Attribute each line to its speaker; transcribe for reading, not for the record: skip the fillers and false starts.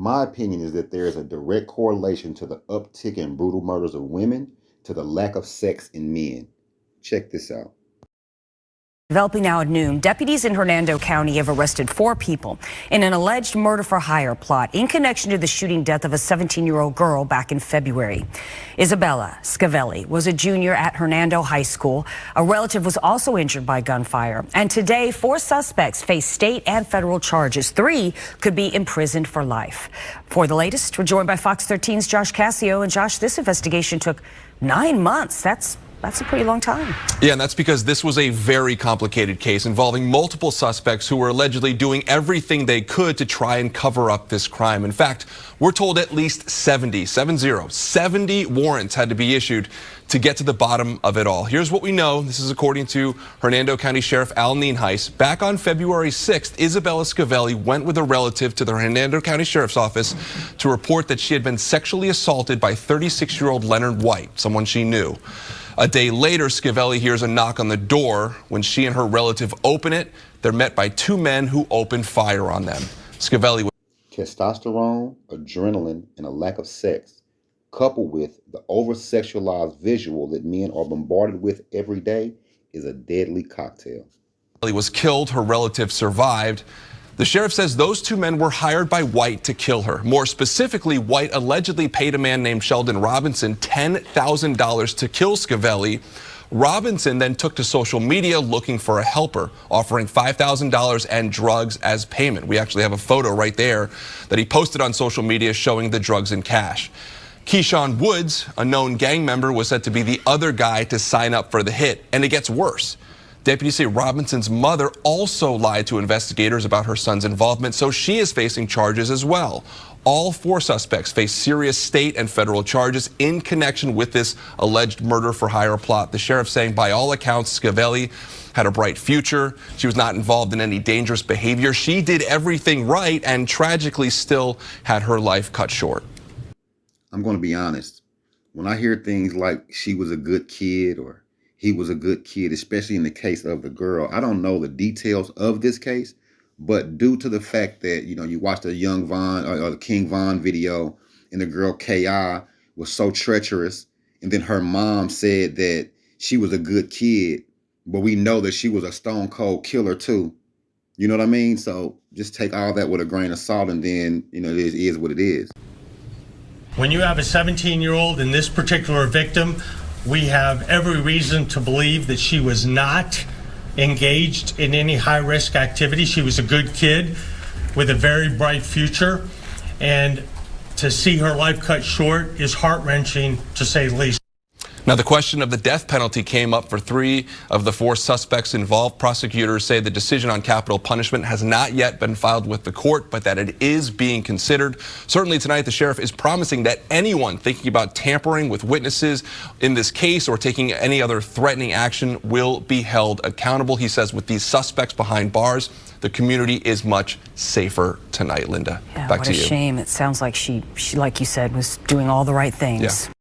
Speaker 1: My opinion is that there is a direct correlation to the uptick in brutal murders of women to the lack of sex in men. Check this out.
Speaker 2: Developing now at noon, deputies in Hernando County have arrested 4 people in an alleged murder-for-hire plot in connection to the shooting death of a 17-year-old girl back in February. Isabella Scavelli was a junior at Hernando High School. A relative was also injured by gunfire. And today, 4 suspects face state and federal charges. 3 could be imprisoned for life. For the latest, we're joined by Fox 13's Josh Cassio. And Josh, this investigation took 9 months. That's a pretty long time.
Speaker 3: Yeah, and that's because this was a very complicated case involving multiple suspects who were allegedly doing everything they could to try and cover up this crime. In fact, we're told at least 70 warrants had to be issued to get to the bottom of it all. Here's what we know. This is according to Hernando County Sheriff Al Nienhuis. Back on February 6th, Isabella Scavelli went with a relative to the Hernando County Sheriff's Office to report that she had been sexually assaulted by 36-year-old Leonard White, someone she knew. A day later, Scavelli hears a knock on the door. When she and her relative open it, they're met by 2 men who open fire on them. Scavelli was
Speaker 1: Testosterone, adrenaline, and a lack of sex, coupled with the over-sexualized visual that men are bombarded with every day, is a deadly cocktail.
Speaker 3: was killed. Her relative survived. The sheriff says those 2 men were hired by White to kill her. More specifically, White allegedly paid a man named Sheldon Robinson $10,000 to kill Scavelli. Robinson then took to social media looking for a helper, offering $5,000 and drugs as payment. We actually have a photo right there that he posted on social media showing the drugs in cash. Keyshawn Woods, a known gang member, was said to be the other guy to sign up for the hit. And it gets worse. Deputies say Robinson's mother also lied to investigators about her son's involvement, so she is facing charges as well. All 4 suspects face serious state and federal charges in connection with this alleged murder-for-hire plot. The sheriff saying by all accounts, Scavelli had a bright future. She was not involved in any dangerous behavior. She did everything right and tragically still had her life cut short.
Speaker 1: I'm going to be honest. When I hear things like she was a good kid or he was a good kid, especially in the case of the girl, I don't know the details of this case, but due to the fact that, you watched the Young Von or the King Von video and the girl K.I. was so treacherous, and then her mom said that she was a good kid, but we know that she was a stone cold killer too. You know what I mean? So just take all that with a grain of salt, and then, it is what it is.
Speaker 4: When you have a 17-year-old and this particular victim, we have every reason to believe that she was not engaged in any high-risk activity. She was a good kid with a very bright future, and to see her life cut short is heart-wrenching, to say the least.
Speaker 3: Now, the question of the death penalty came up for 3 of the 4 suspects involved. Prosecutors say the decision on capital punishment has not yet been filed with the court, but that it is being considered. Certainly tonight, the sheriff is promising that anyone thinking about tampering with witnesses in this case or taking any other threatening action will be held accountable. He says with these suspects behind bars, the community is much safer tonight. Linda,
Speaker 2: Yeah,
Speaker 3: back to you.
Speaker 2: What a shame. It sounds like she, like you said, was doing all the right things.
Speaker 3: Yeah.